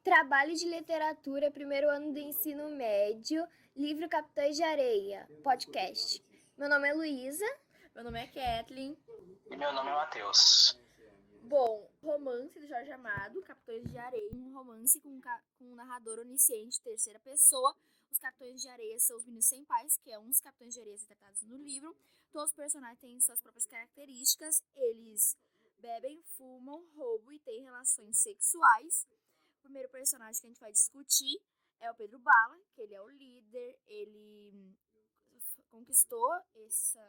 Trabalho de literatura, primeiro ano do ensino médio, livro Capitães de Areia, podcast. Meu nome é Luísa. Meu nome é Kathleen. E meu nome é Matheus. Bom, romance de Jorge Amado, Capitães de Areia. Um romance com um narrador onisciente, terceira pessoa. Os Capitães de Areia são os meninos sem pais, que é um dos Capitães de Areia retratados no livro. Todos os personagens têm suas próprias características. Eles bebem, fumam, roubam e têm relações sexuais. O primeiro personagem que a gente vai discutir é o Pedro Bala, que ele é o líder. Ele conquistou essa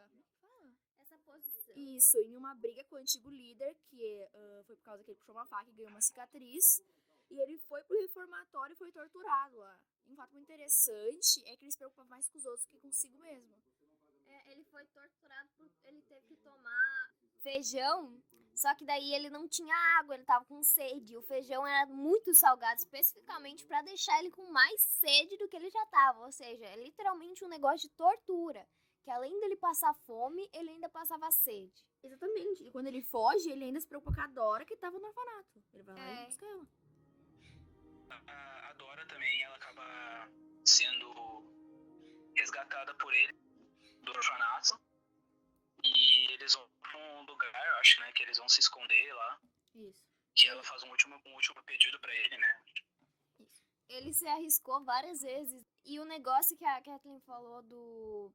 posição. Isso, em uma briga com o antigo líder, que foi por causa que ele puxou uma faca e ganhou uma cicatriz. E ele foi pro reformatório e foi torturado lá. E um fato muito interessante é que ele se preocupa mais com os outros que consigo mesmo. Ele foi torturado porque ele teve que tomar feijão, só que daí ele não tinha água, ele tava com sede. O feijão era muito salgado, especificamente para deixar ele com mais sede do que ele já tava. Ou seja, é literalmente um negócio de tortura. Que além dele passar fome, ele ainda passava sede. Exatamente. E quando ele foge, ele ainda se preocupa com a Dora, que tava no orfanato. Ele vai lá e busca ela. A Dora também, ela acaba sendo resgatada por ele do orfanato. E eles vão pra um lugar, eu acho, né, que eles vão se esconder lá. Isso. Que ela faz um último pedido pra ele, né? Isso. Ele se arriscou várias vezes. E o negócio que a Kathleen falou do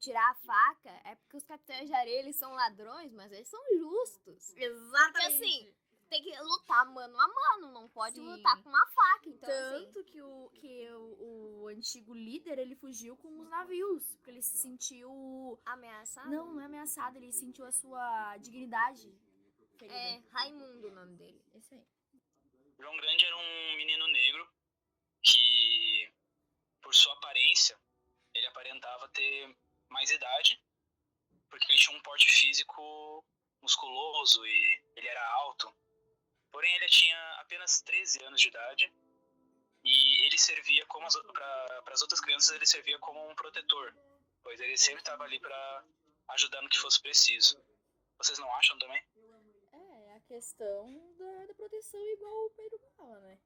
tirar a faca é porque os Capitães de Areia, eles são ladrões, mas eles são justos. Exatamente. Porque assim, tem que lutar mano a mano, não pode Sim. lutar com uma faca. Então, Tanto assim, que o antigo líder, ele fugiu com os navios, porque ele se sentiu... ameaçado? Não é ameaçado, ele sentiu a sua dignidade ferida. É Raimundo o nome dele. Esse aí. João Grande era um menino negro que, por sua aparência, ele aparentava ter mais idade, porque ele tinha um porte físico musculoso e ele era alto. Porém, ele tinha apenas 13 anos de idade e ele servia como para as outras crianças, ele servia como um protetor, pois ele sempre estava ali para ajudar no que fosse preciso. Vocês não acham também? É a questão da proteção igual o Pedro fala, né?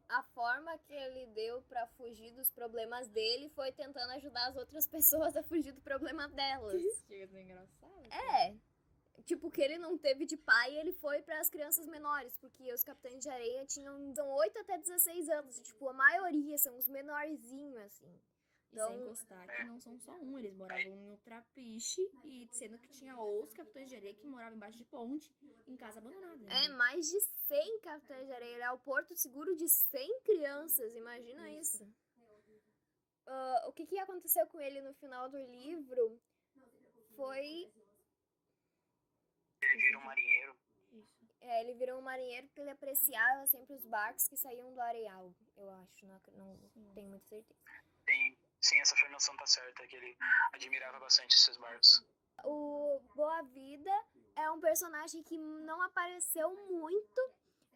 A forma que ele deu pra fugir dos problemas dele foi tentando ajudar as outras pessoas a fugir do problema delas. Chega a ser engraçado. Tipo, que ele não teve de pai, ele foi para as crianças menores, porque os Capitães de Areia são 8 até 16 anos, e, tipo, a maioria são os menorzinhos, assim. Então, e sem constar que não são só um, eles moravam no Trapiche, e sendo que tinha outros Capitães de Areia que moravam embaixo de ponte, em casa abandonada. Né? Mais de 100 Capitães de Areia, era o porto seguro de 100 crianças, imagina isso. O que aconteceu com ele no final do livro foi... Ele vira um marinheiro. Isso. Ele virou um marinheiro porque ele apreciava sempre os barcos que saíam do areal, eu acho, não tenho muita certeza. Sim, essa afirmação tá certa, que ele admirava bastante esses barcos. O Boa Vida é um personagem que não apareceu muito.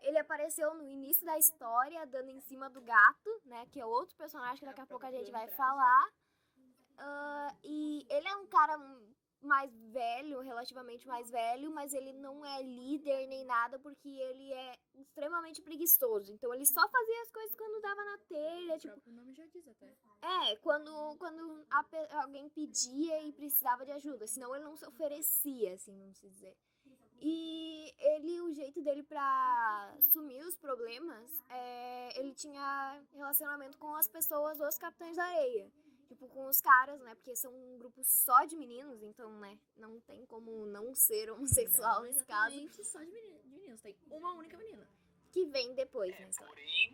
Ele apareceu no início da história, dando em cima do gato, né? Que é outro personagem que daqui a pouco a gente vai falar. E ele é um cara mais velho, relativamente mais velho, mas ele não é líder nem nada, porque ele é extremamente preguiçoso. Então ele só fazia as coisas quando dava na telha. O próprio nome já diz até. Quando alguém pedia e precisava de ajuda, senão ele não se oferecia, assim, vamos dizer. E o jeito dele pra sumir os problemas, ele tinha relacionamento com as pessoas, os Capitães da Areia. Tipo, com os caras, né? Porque são um grupo só de meninos, então, né? Não tem como não ser homossexual não, nesse caso. Só de meninos. Tem uma única menina. Que vem depois, né?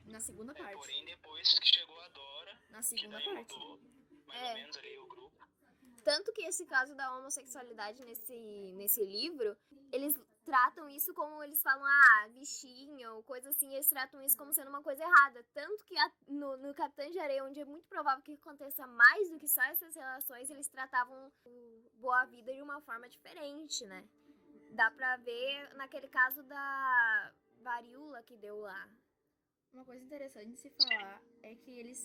Na segunda parte. Porém, depois que chegou a Dora, na segunda parte. Mudou mais ou menos ali o grupo. Tanto que esse caso da homossexualidade nesse livro, eles tratam isso como, eles falam, bichinho, coisa assim, eles tratam isso como sendo uma coisa errada. Tanto que no Capitães de Areia, onde é muito provável que aconteça mais do que só essas relações, eles tratavam o Boa Vida de uma forma diferente, né? Dá pra ver naquele caso da varíola que deu lá. Uma coisa interessante de se falar é que eles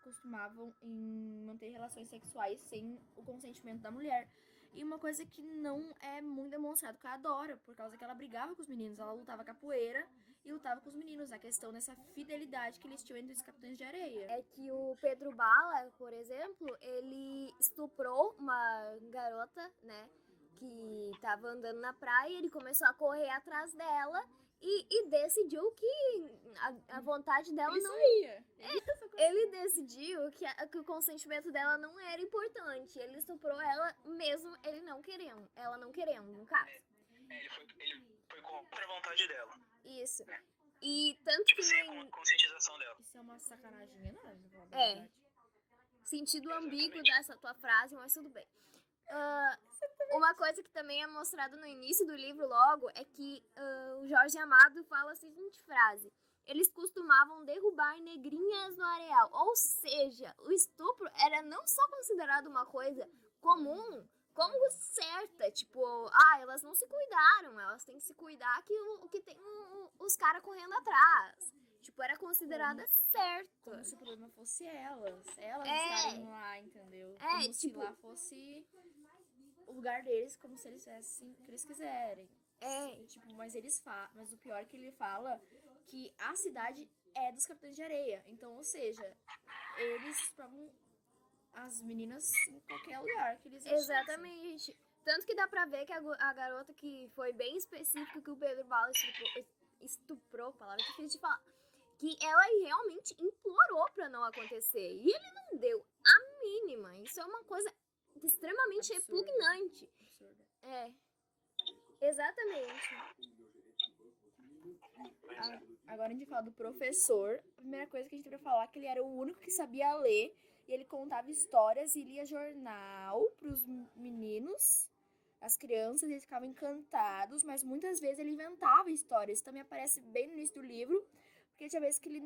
costumavam em manter relações sexuais sem o consentimento da mulher. E uma coisa que não é muito demonstrado com a Dora, por causa que ela brigava com os meninos, ela lutava capoeira e lutava com os meninos. A questão dessa fidelidade que eles tinham entre os Capitães de Areia. É que o Pedro Bala, por exemplo, ele estuprou uma garota, né, que tava andando na praia, ele começou a correr atrás dela e decidiu que a vontade dela Ele não... saía. Ele decidiu que o consentimento dela não era importante. Ele estuprou ela mesmo ela não querendo, no caso. Ele foi contra a vontade dela. Isso. E tanto Tipo, que sem a conscientização dela. Isso é uma sacanagem enorme, pra falar a É. verdade. sentido Exatamente. ambíguo dessa tua frase, mas tudo bem. Uma coisa que também é mostrado no início do livro logo é que o Jorge Amado fala a seguinte frase: eles costumavam derrubar negrinhas no areal. Ou seja, o estupro era não só considerado uma coisa comum, como certa. Tipo, elas não se cuidaram, elas têm que se cuidar que tem os caras correndo atrás. Tipo, era considerada certa. Como se o problema fosse elas. Elas É. estarem lá, entendeu? É, Como se tipo- lá fosse o lugar deles, como se eles fizessem o que eles quiserem. É, Tipo, mas o pior é que ele fala que a cidade é dos Capitães de Areia. Então, ou seja, eles provam as meninas em qualquer lugar que eles achassem. exatamente. Tanto que dá pra ver que a garota que foi bem específica que o Pedro Bala estuprou, palavra difícil de falar, que ela realmente implorou pra não acontecer. E ele não deu a mínima. Isso é uma coisa extremamente Absurdo. repugnante. Absurdo. É, exatamente. Agora a gente fala do professor. A primeira coisa que a gente vai falar é que ele era o único que sabia ler. E ele contava histórias e lia jornal pros meninos, as crianças, eles ficavam encantados, mas muitas vezes ele inventava histórias. Isso também aparece bem no início do livro, porque tinha vezes que ele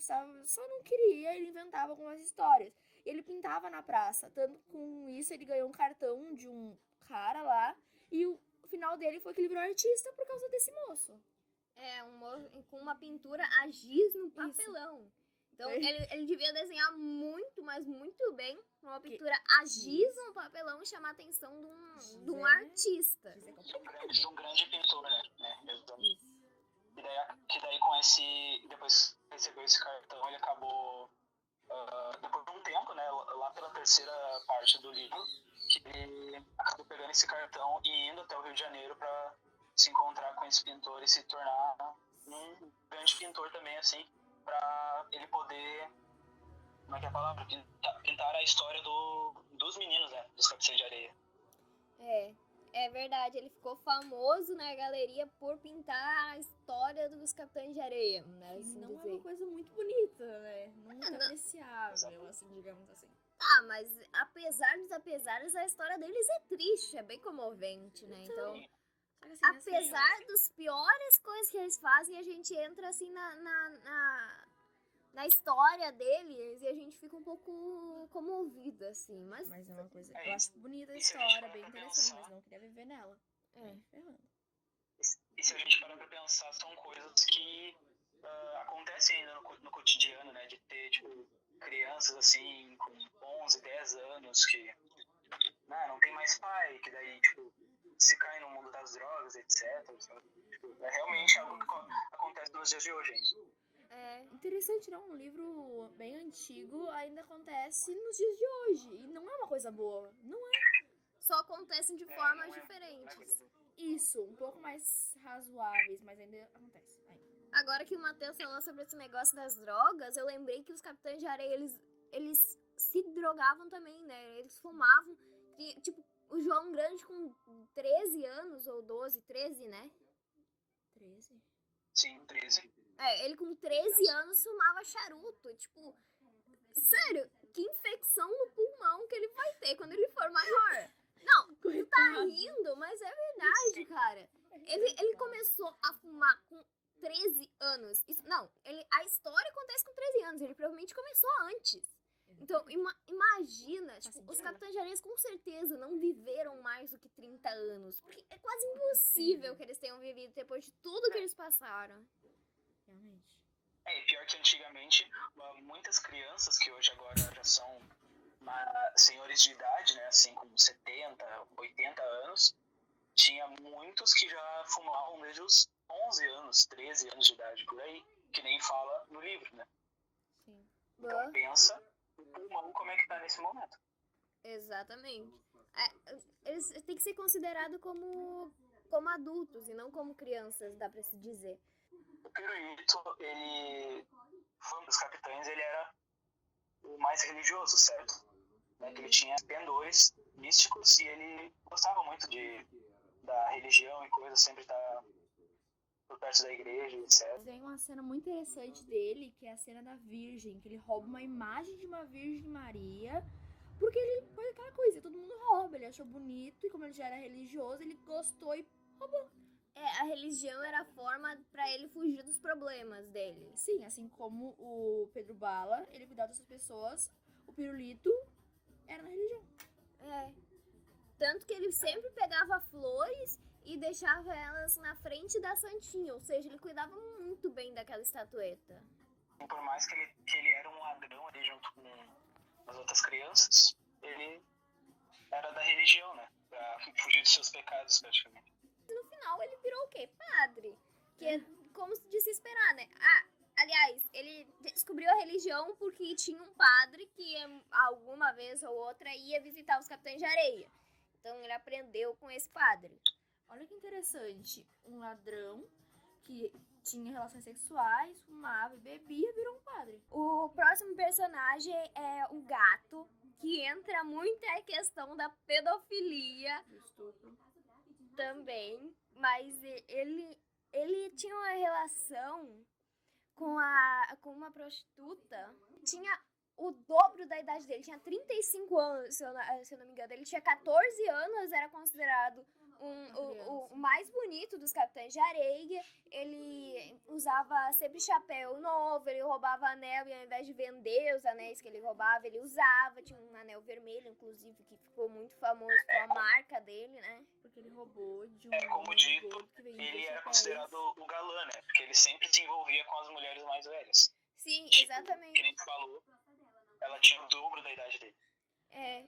só não queria, ele inventava algumas histórias. E ele pintava na praça, tanto com isso ele ganhou um cartão de um cara lá, e o final dele foi que ele virou artista por causa desse moço. É, com uma pintura a giz no papelão. Então, ele devia desenhar muito, mas muito bem uma pintura a giz no papelão e chamar a atenção de um artista. Isso é De complicado. um grande pintor, né? Isso. Que daí com esse... Depois que recebeu esse cartão, ele acabou... depois de um tempo, né? Lá pela terceira parte do livro, que ele acabou pegando esse cartão e indo até o Rio de Janeiro pra se encontrar com esse pintor e se tornar um grande pintor também, assim, pra ele poder... Como é que é a palavra? Pintar a história dos meninos, né? Dos Capitães de Areia. É verdade. Ele ficou famoso na galeria por pintar a história dos Capitães de Areia, né? Que Assim não é dizer. uma coisa muito bonita, né? Não muito não. apreciável, assim, digamos assim. Ah, mas apesar dos apesares, a história deles é triste, é bem comovente, né? Então, Só que, assim, apesar dos piores coisas que eles fazem, a gente entra assim na história deles e a gente fica um pouco comovida, assim. Mas Mas é uma coisa. É Eu acho bonita a E se a gente história, parar bem pra interessante, pensar? mas não queria viver nela. É. Ferrando. E se a gente parar pra pensar, são coisas que acontecem ainda no cotidiano, né? De ter, tipo, crianças, assim, com 11, 10 anos que não tem mais pai, que daí, tipo, se cai no mundo das drogas, etc. Sabe? Tipo, é realmente algo que acontece nos dias de hoje, hein? é, Interessante, não? Um livro bem antigo ainda acontece nos dias de hoje. E não é uma coisa boa. Não é só acontecem de formas não é diferentes. isso. Um pouco mais razoáveis, mas ainda acontece. Agora que o Matheus falou sobre esse negócio das drogas, eu lembrei que os Capitães de Areia, eles se drogavam também, né? Eles fumavam. Tipo, o João Grande com 13 anos, ou 12, 13, né? 13? Sim, 13. Ele com 13 anos fumava charuto. Tipo, sério, que infecção no pulmão que ele vai ter quando ele for maior. Não, tu tá rindo, mas é verdade, cara. Ele começou a fumar com 13 anos. A história acontece com 13 anos. Ele provavelmente começou antes. Então, imagina, tipo, sentido. os Capitães de Areia com certeza não viveram mais do que 30 anos. Porque é quase impossível que eles tenham vivido depois de tudo que eles passaram. Realmente. E pior que antigamente, muitas crianças que hoje agora já são senhores de idade, né? Assim, com 70, 80 anos, tinha muitos que já fumavam desde os 11 anos, 13 anos de idade, por aí, que nem fala no livro, né? Sim. Então pensa o pulmão como é que tá nesse momento. Exatamente. Eles têm que ser considerados como adultos e não como crianças, dá pra se dizer. O Pirulito, ele foi um dos capitães, ele era o mais religioso, certo? Né? Que ele tinha pendores místicos e ele gostava muito da religião e coisas, sempre tá por perto da igreja, etc. Tem uma cena muito interessante dele, que é a cena da Virgem, que ele rouba uma imagem de uma Virgem Maria, porque ele foi aquela coisa, todo mundo rouba, ele achou bonito, e como ele já era religioso, ele gostou e roubou. A religião era a forma pra ele fugir dos problemas dele. Sim, assim como o Pedro Bala, ele cuidava dessas pessoas, o Pirulito era na religião. Tanto que ele sempre pegava flores e deixava elas na frente da santinha, ou seja, ele cuidava muito bem daquela estatueta. E por mais que ele era um ladrão ali junto com as outras crianças, ele era da religião, né? Pra fugir dos seus pecados, praticamente. No final, ele virou o quê? Padre. Que é como de se esperar, né? Aliás, ele descobriu a religião porque tinha um padre que alguma vez ou outra ia visitar os Capitães de Areia. Então ele aprendeu com esse padre. Olha que interessante, um ladrão que tinha relações sexuais, fumava e bebia, virou um padre. O próximo personagem é o gato, que entra muito a questão da pedofilia Estupro. também, mas ele tinha uma relação com uma prostituta, tinha o dobro da idade dele, tinha 35 anos, se eu não me engano. Ele tinha 14 anos, era considerado o mais bonito dos Capitães de Areia. Ele usava sempre chapéu novo, ele roubava anel e ao invés de vender os anéis que ele roubava, ele usava. Tinha um anel vermelho, inclusive, que ficou muito famoso com a marca dele, né? Porque ele roubou de um... Como dito, que vendia ele era chapéus. considerado o galã, né? Porque ele sempre se envolvia com as mulheres mais velhas. Sim, Que exatamente. nem tu falou, ela tinha o dobro da idade dele.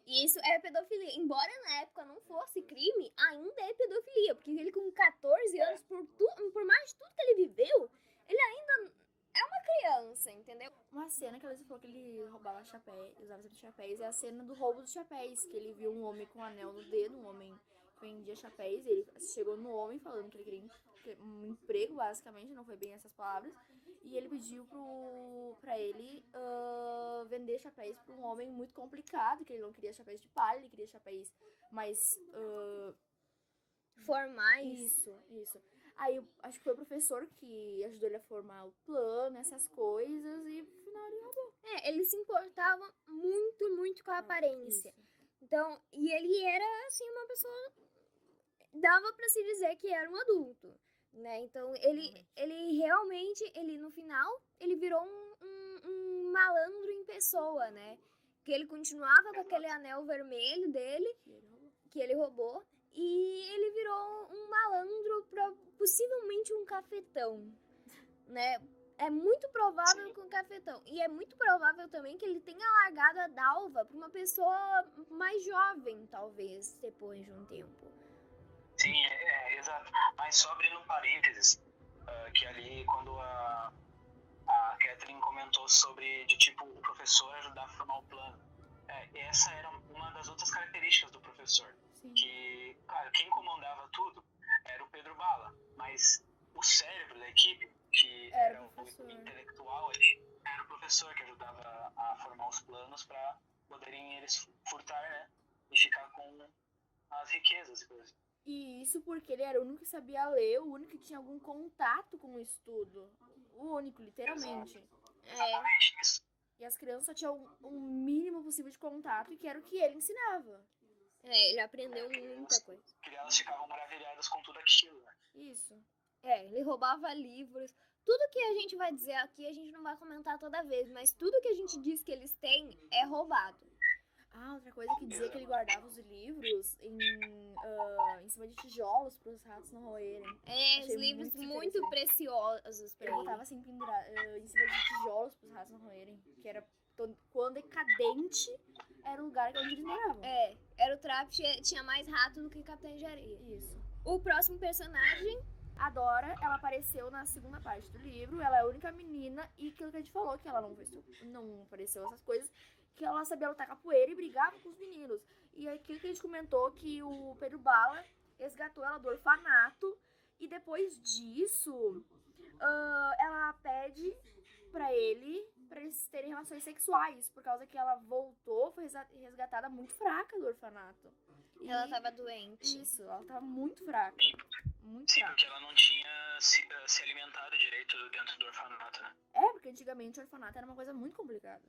E isso é pedofilia. Embora na época não fosse crime, ainda é pedofilia. Porque ele com 14 anos, por mais de tudo que ele viveu, ele ainda é uma criança, entendeu? Uma cena que você falou que ele roubava chapéus, usava sempre chapéus, é a cena do roubo dos chapéus, que ele viu um homem com um anel no dedo, um homem que vendia chapéus, e ele chegou no homem falando que ele queria um emprego, basicamente, não foi bem essas palavras, e ele pediu pra ele vender chapéus pra um homem muito complicado, que ele não queria chapéus de palha, ele queria chapéus mais... Formais. Isso. Aí, acho que foi o professor que ajudou ele a formar o plano, essas coisas, e no final ele roubou. Ele se importava muito, muito com a aparência. Isso. Então, e ele era, assim, uma pessoa... Dava pra se dizer que era um adulto, né? Então, ele realmente, no final, ele virou um malandro em pessoa, né? Que ele continuava com aquele anel vermelho dele, que ele roubou, e ele virou um malandro, possivelmente um cafetão, né? É muito provável que um cafetão. E é muito provável também que ele tenha largado a Dalva pra uma pessoa mais jovem, talvez, depois de um tempo. Sim, exato. Mas só abrindo um parênteses, que ali quando a Catherine comentou sobre, de tipo, o professor ajudar a formar o plano. Essa era uma das outras características do professor. Sim. Que, claro, quem comandava tudo era o Pedro Bala, mas o cérebro da equipe, que era o intelectual ali, era o professor que ajudava a formar os planos para poderem eles furtar, né? E ficar com as riquezas e coisas. E isso porque ele era o único que sabia ler, o único que tinha algum contato com o estudo. O único, literalmente. Exatamente isso. E as crianças só tinham um mínimo possível de contato, que era o que ele ensinava. Ele aprendeu muita coisa. Que elas ficavam maravilhadas com tudo aquilo, né? Isso. Ele roubava livros. Tudo que a gente vai dizer aqui, a gente não vai comentar toda vez, mas tudo que a gente diz que eles têm é roubado. Outra coisa que dizia que ele guardava os livros em cima de tijolos para os ratos não roerem. Os livros muito preciosos pra ele. Ele botava assim pendurado em cima de tijolos para os ratos não roerem. Que era quando decadente era o lugar onde eles moravam. Era o Trap, tinha mais rato do que Capitães de Areia. Isso. O próximo personagem, A Dora, ela apareceu na segunda parte do livro, ela é a única menina, e aquilo que a gente falou, que ela não apareceu essas coisas, que ela sabia lutar capoeira e brigava com os meninos. E aquilo que a gente comentou, que o Pedro Bala resgatou ela do orfanato, e depois disso, ela pede pra eles terem relações sexuais, por causa que ela voltou, foi resgatada muito fraca do orfanato. E ela tava doente. Isso, ela tava muito fraca. Muito Sim, fraca. porque ela não tinha se alimentado direito dentro do orfanato, né? Porque antigamente o orfanato era uma coisa muito complicada.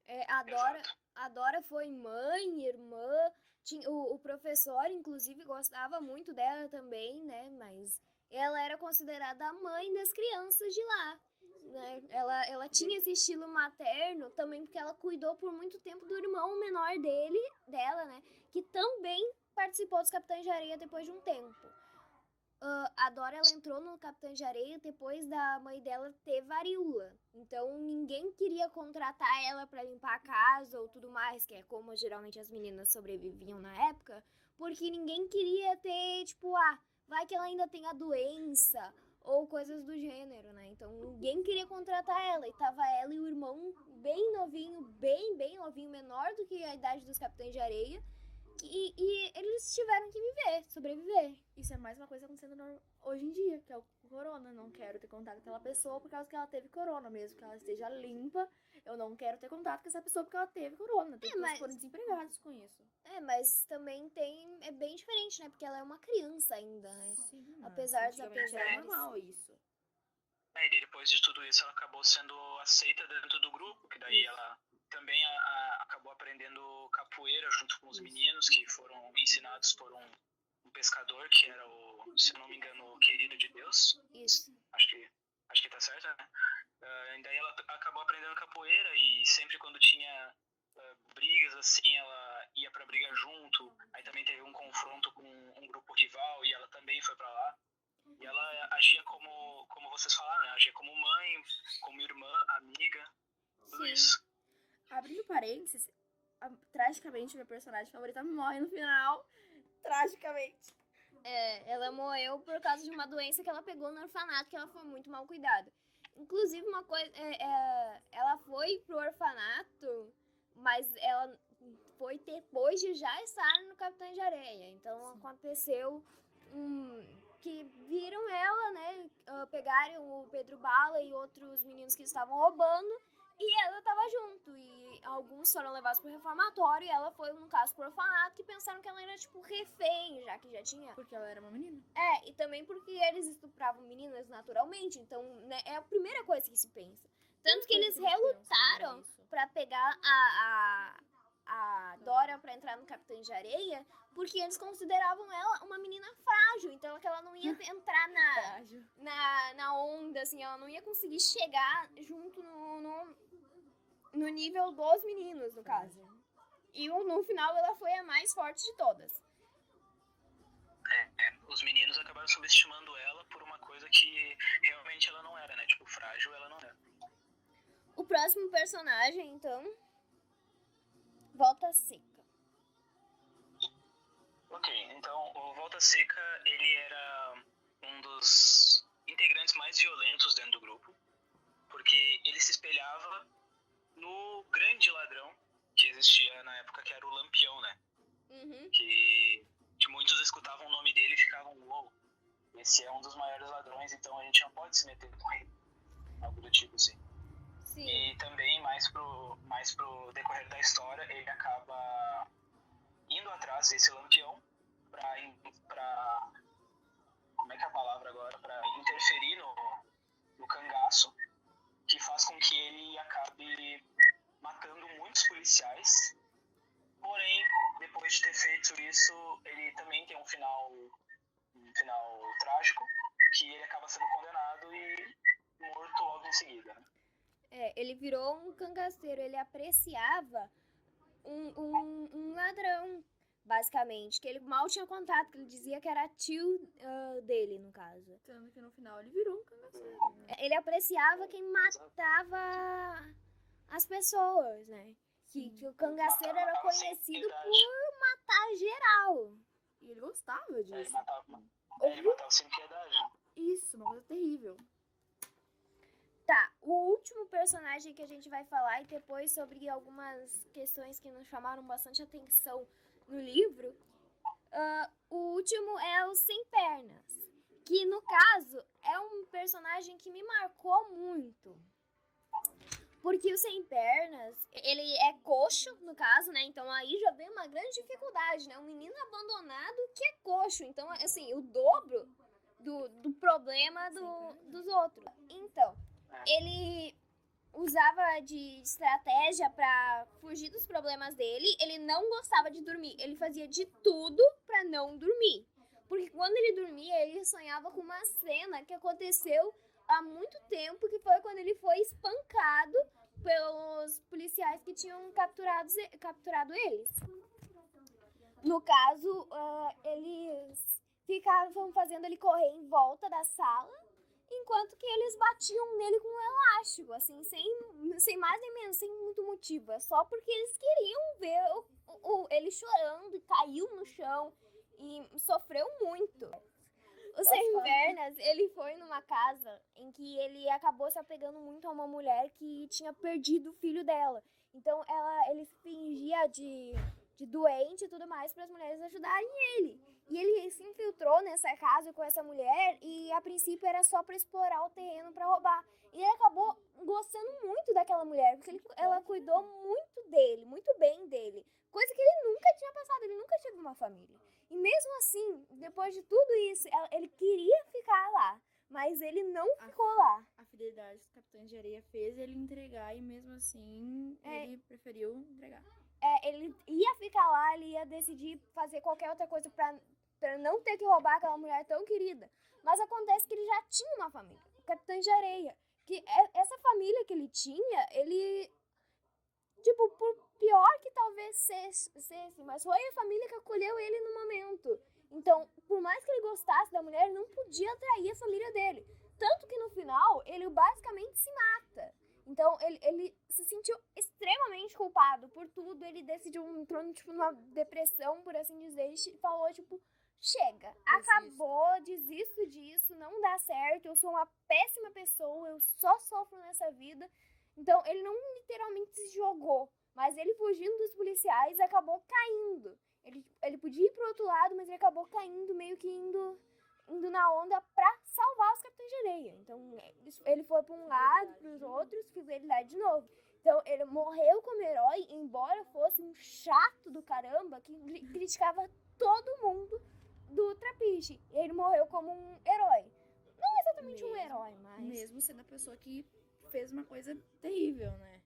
Exato. A Dora foi mãe, irmã. O professor, inclusive, gostava muito dela também, né? Mas ela era considerada a mãe das crianças de lá. Né? Ela tinha esse estilo materno também porque ela cuidou por muito tempo do irmão menor dela, né? Que também participou dos Capitães de Areia depois de um tempo. A Dora, ela entrou no Capitães de Areia depois da mãe dela ter varíola. Então, ninguém queria contratar ela pra limpar a casa ou tudo mais, que é como geralmente as meninas sobreviviam na época, porque ninguém queria ter, tipo, vai que ela ainda tem a doença ou coisas do gênero, né? Então, ninguém queria contratar ela. E tava ela e o irmão bem novinho, bem novinho, menor do que a idade dos Capitães de Areia. E eles tiveram que sobreviver. Isso é mais uma coisa acontecendo hoje em dia, que é o corona. Não quero ter contato com aquela pessoa por causa que ela teve corona, mesmo que ela esteja limpa. Eu não quero ter contato com essa pessoa porque ela teve corona. Tem pessoas que foram desempregadas com isso. Mas também é bem diferente, né? Porque ela é uma criança ainda, né? Sim, Apesar dos antigamente era apesares. normal isso. E depois de tudo isso, ela acabou sendo aceita dentro do grupo, que daí ela também acabou aprendendo capoeira junto com os meninos, que foram ensinados por um pescador, que era se eu não me engano, o querido de Deus. Isso. Acho que tá certo, né? E daí ela acabou aprendendo capoeira e sempre quando tinha brigas, assim, ela ia pra briga junto. Aí também teve um confronto com um grupo rival e ela também foi pra lá. E ela agia como vocês falaram, né? Agia como mãe, como irmã, amiga, tudo Sim. isso. Abrindo parênteses, tragicamente minha personagem favorita morre no final. Tragicamente. Ela morreu por causa de uma doença que ela pegou no orfanato, que ela foi muito mal cuidada. Inclusive, uma coisa, ela foi pro orfanato, mas ela foi depois de já estar no Capitão de Areia. Então, aconteceu que viram ela, né, pegaram o Pedro Bala e outros meninos que estavam roubando, e ela tava junto. E alguns foram levados pro reformatório, e ela foi, no caso, pro orfanato, e pensaram que ela era, tipo, refém, já que já tinha. Porque ela era uma menina. E também porque eles estupravam meninas naturalmente, então, né, é a primeira coisa que se pensa. Tanto que eles relutaram pra pegar a Dora pra entrar no Capitão de Areia, porque eles consideravam ela uma menina frágil, então que ela não ia entrar na onda, assim, ela não ia conseguir chegar junto no nível dos meninos, no caso. E no final ela foi a mais forte de todas. Os meninos acabaram subestimando ela por uma coisa que realmente ela não era, né? Tipo, frágil ela não era. O próximo personagem, então, Volta Seca. Ok, então o Volta Seca, ele era um dos integrantes mais violentos dentro do grupo, porque ele se espelhava no grande ladrão que existia na época, que era o Lampião, né? Uhum. Que muitos escutavam o nome dele e ficavam, uou, esse é um dos maiores ladrões, então a gente não pode se meter com ele. Algo do tipo, assim. Sim. E também, mais pro decorrer da história, ele acaba indo atrás desse Lampião pra como é que é a palavra agora? Pra interferir no cangaço, que faz com que ele acabe matando muitos policiais. Porém, depois de ter feito isso, ele também tem um final trágico, que ele acaba sendo condenado e morto logo em seguida, né? Ele virou um cangaceiro, ele apreciava um ladrão, basicamente, que ele mal tinha contato, que ele dizia que era tio dele, no caso. Tanto que no final ele virou um cangaceiro, né? Ele apreciava quem matava as pessoas, né? Que o cangaceiro era conhecido por matar geral. E ele gostava disso. Ele Ele matava sem piedade. Isso, uma coisa terrível. Tá, o último personagem que a gente vai falar e depois sobre algumas questões que nos chamaram bastante atenção no livro. O último é o Sem Pernas, que no caso é um personagem que me marcou muito. Porque o Sem Pernas, ele é coxo, no caso, né? Então aí já vem uma grande dificuldade, né? Um menino abandonado que é coxo. Então, assim, o dobro do problema dos outros. Então, ele usava de estratégia pra fugir dos problemas dele. Ele não gostava de dormir. Ele fazia de tudo pra não dormir. Porque quando ele dormia, ele sonhava com uma cena que aconteceu há muito tempo, que foi quando ele foi espancado pelos policiais que tinham capturado eles. No caso, eles ficavam fazendo ele correr em volta da sala, enquanto que eles batiam nele com um elástico, assim, sem mais nem menos, sem muito motivo. Só porque eles queriam ver ele chorando, caiu no chão e sofreu muito. O Sem Pernas, ele foi numa casa em que ele acabou se apegando muito a uma mulher que tinha perdido o filho dela. Então ele fingia de doente e tudo mais para as mulheres ajudarem ele. E ele se infiltrou nessa casa com essa mulher e a princípio era só para explorar o terreno para roubar. E ele acabou gostando muito daquela mulher, porque ela cuidou muito dele, muito bem dele. Coisa que ele nunca tinha passado, ele nunca teve uma família. E mesmo assim, depois de tudo isso, ele queria ficar lá, mas ele não ficou lá. A fidelidade que os Capitães de Areia fez ele entregar e mesmo assim ele preferiu entregar. Ele ia ficar lá, ele ia decidir fazer qualquer outra coisa pra não ter que roubar aquela mulher tão querida. Mas acontece que ele já tinha uma família, o Capitães de Areia. Que essa família que ele tinha, ele... Tipo, por pior que talvez fosse, mas foi a família que acolheu ele no momento. Então, por mais que ele gostasse da mulher, ele não podia atrair a família dele. Tanto que no final, ele basicamente se mata. Então, ele se sentiu extremamente culpado por tudo. Ele decidiu, entrou numa depressão, por assim dizer, e falou, tipo, chega, acabou, desisto disso, não dá certo, eu sou uma péssima pessoa, eu só sofro nessa vida. Então, ele não literalmente se jogou, mas ele fugindo dos policiais acabou caindo. Ele podia ir pro outro lado, mas ele acabou caindo, meio que indo na onda pra salvar os Capitães de Areia. Então, ele foi pra um lado, pros outros, fidelidade de novo. Então, ele morreu como herói, embora fosse um chato do caramba, que criticava todo mundo do Trapiche. Ele morreu como um herói. Não exatamente um herói, mas... Mesmo sendo a pessoa que fez uma coisa terrível, né?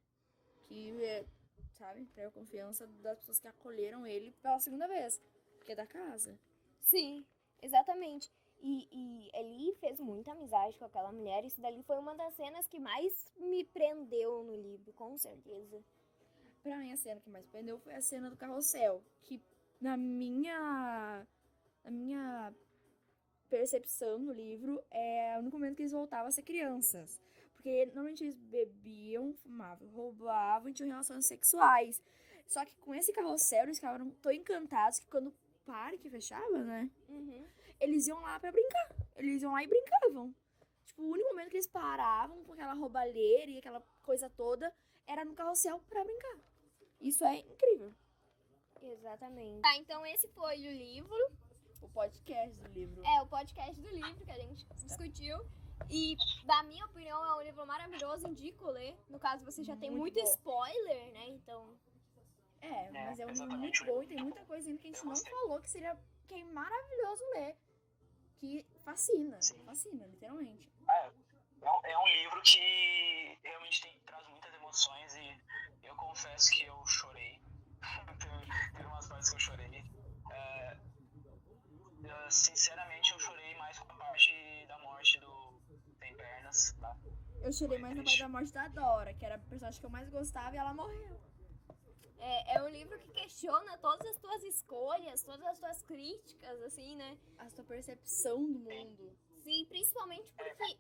Que, sabe, traiu a confiança das pessoas que acolheram ele pela segunda vez, que é da casa. Sim, exatamente. E ele fez muita amizade com aquela mulher. Isso dali foi uma das cenas que mais me prendeu no livro, com certeza. Pra mim, a cena que mais prendeu foi a cena do carrossel, que na minha percepção no livro é o único momento que eles voltavam a ser crianças. Porque normalmente eles bebiam, fumavam, roubavam e tinham relações sexuais. Só que com esse carrossel eles ficaram tão encantados que quando o parque fechava, né? Eles iam lá pra brincar. Eles iam lá e brincavam. Tipo, o único momento que eles paravam com aquela roubalheira e aquela coisa toda era no carrossel pra brincar. Isso é incrível. Exatamente. Tá, então esse foi o livro. O podcast do livro. O podcast do livro que a gente discutiu. E, da minha opinião, é um livro maravilhoso, indico ler. No caso, você já tem muito spoiler, né? Então... mas é um livro muito bom e tem muita coisa ainda que a gente não falou que é maravilhoso ler. Que fascina, fascina, literalmente. É um livro que realmente traz muitas emoções e eu confesso que eu chorei. Teve umas partes que eu chorei. Sinceramente, eu chorei mais com a parte da morte do Sem Pernas, tá? Eu chorei mais na parte da morte da Dora, que era a personagem que eu mais gostava e ela morreu. É um livro que questiona todas as tuas escolhas, todas as tuas críticas, assim, né? A sua percepção do mundo. Sim, principalmente porque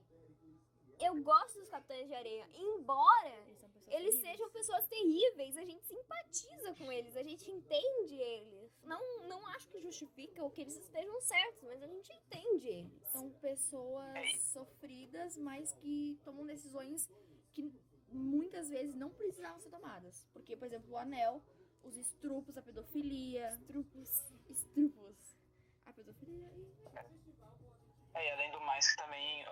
eu gosto dos Capitães de Areia, embora eles sejam pessoas terríveis, a gente simpatiza com eles, a gente entende eles. Não acho que justifica o que eles estejam certos, mas a gente entende eles. São pessoas sofridas, mas que tomam decisões que muitas vezes não precisavam ser tomadas. Porque, por exemplo, o anel, os estrupos, a pedofilia. Estrupos. A pedofilia E além do mais, que também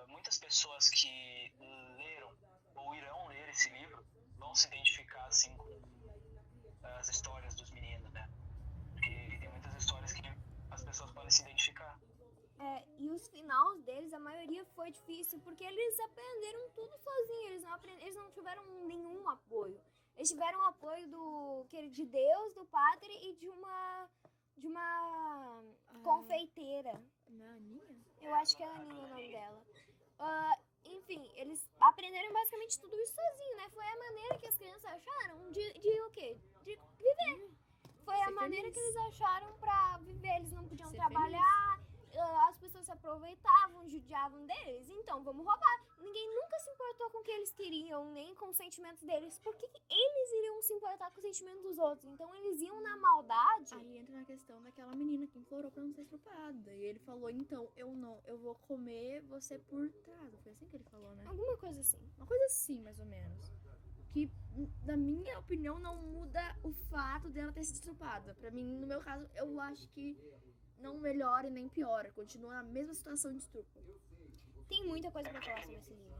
muitas pessoas que leram ou irão ler esse livro vão se identificar assim com as histórias dos meninos, né? Porque tem muitas histórias que as pessoas podem se identificar. E os finais deles, a maioria foi difícil, porque eles aprenderam tudo sozinhos, eles não tiveram nenhum apoio. Eles tiveram o apoio de Deus, do padre e de uma confeiteira. não é a Aninha? Eu acho que é a Aninha o nome dela. Enfim, eles aprenderam basicamente tudo isso sozinho, né? Foi a maneira que as crianças acharam de o quê? De viver. Foi a maneira que eles acharam pra viver. Eles não podiam trabalhar, as pessoas se aproveitavam, judiavam deles. Então, vamos roubar. Ninguém nunca se importou com o que eles queriam, nem com os sentimentos deles. Por que eles iriam se importar com os sentimentos dos outros? Então, eles iam na maldade. Aí entra na questão daquela menina que implorou pra não ser estrupada. E ele falou, então, eu vou comer você por trás. Foi assim que ele falou, né? Alguma coisa assim. Uma coisa assim, mais ou menos. Que, na minha opinião, não muda o fato dela ter sido estrupada. Pra mim, no meu caso, eu acho que não melhora e nem piora. Continua na mesma situação de estupro. Tem muita coisa pra falar sobre esse livro.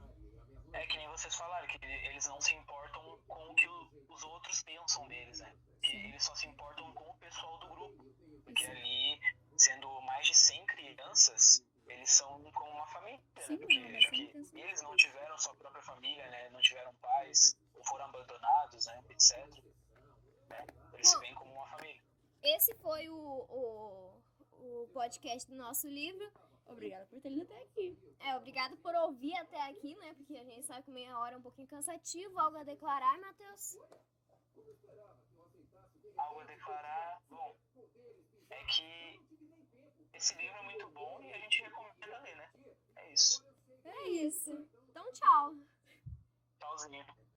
É que nem vocês falaram, que eles não se importam com o que os outros pensam deles, né? Que eles só se importam com o pessoal do grupo. Porque ali, sendo mais de 100 crianças, eles são como uma família, Sim, né? Porque já que eles não tiveram sua própria família, né? Não tiveram pais, ou foram abandonados, né? Etc. Né? Eles se veem como uma família. Esse foi o podcast do nosso livro. Obrigada por ter lido até aqui. Obrigada por ouvir até aqui, né? Porque a gente sabe que meia hora é um pouquinho cansativo. Algo a declarar, Matheus? Algo a declarar? Bom, é que esse livro é muito bom e a gente recomenda ler, né? É isso. É isso. Então, tchau. Tchauzinho.